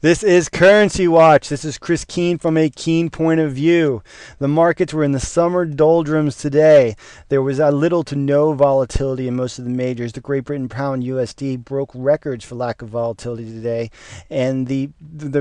This is Currency Watch. This is Chris Keene from a keen point of view. The markets were in the summer doldrums today. There was little to no volatility in most of the majors. The Great Britain pound USD broke records for lack of volatility today. And the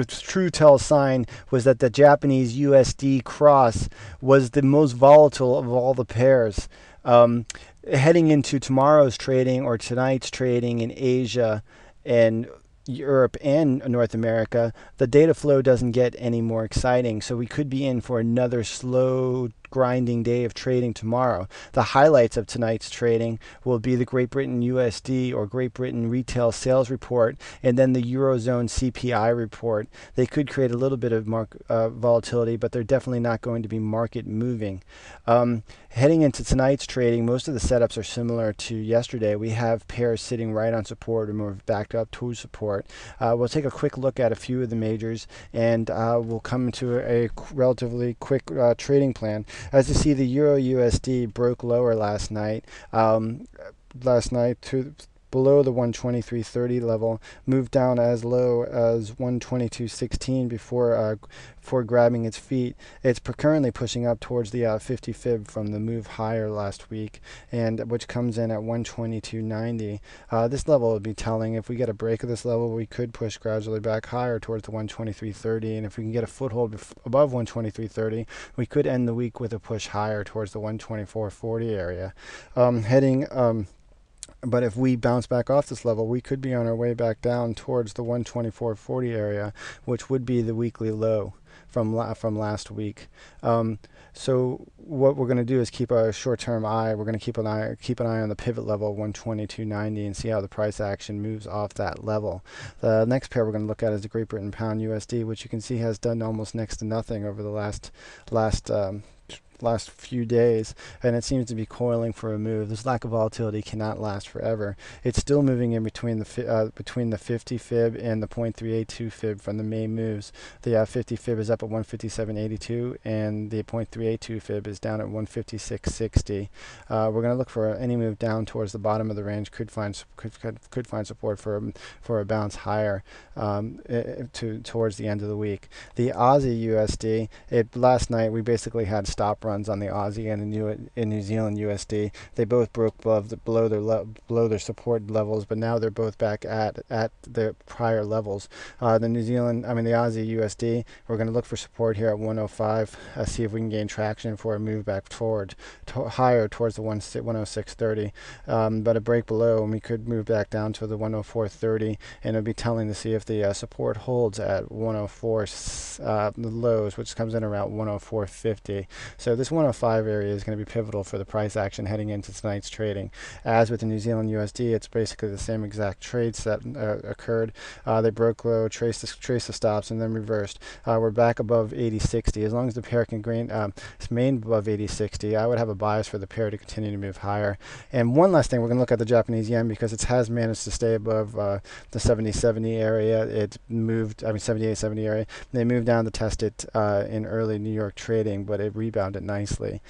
true tell sign was that the Japanese USD cross was the most volatile of all the pairs. Heading into tomorrow's trading or tonight's trading in Asia and Europe and North America, the data flow doesn't get any more exciting. So we could be in for another slow grinding day of trading tomorrow. The highlights of tonight's trading will be the Great Britain USD or Great Britain retail sales report and then the Eurozone CPI report. They could create a little bit of volatility, but they're definitely not going to be market moving. Heading into tonight's trading, most of the setups are similar to yesterday. We have pairs sitting right on support and we're backed up to support. We'll take a quick look at a few of the majors and we'll come to a relatively quick trading plan. As you see, the Euro USD broke lower last night. To below the 123.30 level, moved down as low as 122.16 before grabbing its feet. It's currently pushing up towards the 50 fib from the move higher last week, and which comes in at 122.90. This level would be telling. If we get a break of this level, we could push gradually back higher towards the 123.30, and if we can get a foothold above 123.30, we could end the week with a push higher towards the 124.40 area. But if we bounce back off this level, we could be on our way back down towards the 124.40 area, which would be the weekly low from last week. So what we're going to do is keep a short-term eye. We're going to keep an eye on the pivot level 122.90 and see how the price action moves off that level. The next pair we're going to look at is the Great Britain pound USD, which you can see has done almost next to nothing over the last few days, and it seems to be coiling for a move. This lack of volatility cannot last forever. It's still moving in between the 50 fib and the 0.382 fib from the main moves. The 50 fib is up at 157.82 and the 0.382 fib is down at 156.60. We're going to look for any move down towards the bottom of the range. Could find support for a bounce higher towards the end of the week. The Aussie USD, last night we basically had stop runs on the Aussie and in New Zealand USD. They both broke below their support levels, but now they're both back at their prior levels. The Aussie USD, we're going to look for support here at 105. See if we can gain traction for a move back higher towards the 106.30. But a break below, and we could move back down to the 104.30, and it'll be telling to see if the support holds at 104 the lows, which comes in around 104.50. So this 105 area is going to be pivotal for the price action heading into tonight's trading. As with the New Zealand USD, it's basically the same exact trades that occurred. They broke low, traced the stops, and then reversed. We're back above 80.60. As long as the pair can remain above 80.60, I would have a bias for the pair to continue to move higher. And one last thing, we're going to look at the Japanese yen because it has managed to stay above the 70.70 area. It moved, 78.70 area. They moved down to test it in early New York trading, but it rebounded nicely.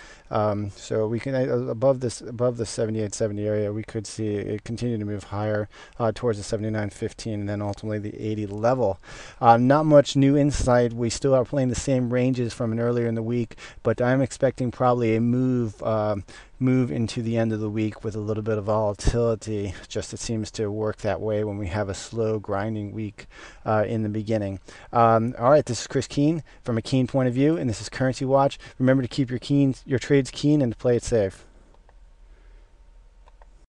So we can above the 78.70 area, we could see it continue to move higher towards the 79.15 and then ultimately the 80 level. Not much new insight. We still are playing the same ranges from earlier in the week, but I'm expecting probably a move into the end of the week with a little bit of volatility. Just it seems to work that way when we have a slow grinding week in the beginning. All right, this is Chris Keene from a keen point of view, and this is Currency Watch. Remember to keep your trades keen and to play it safe.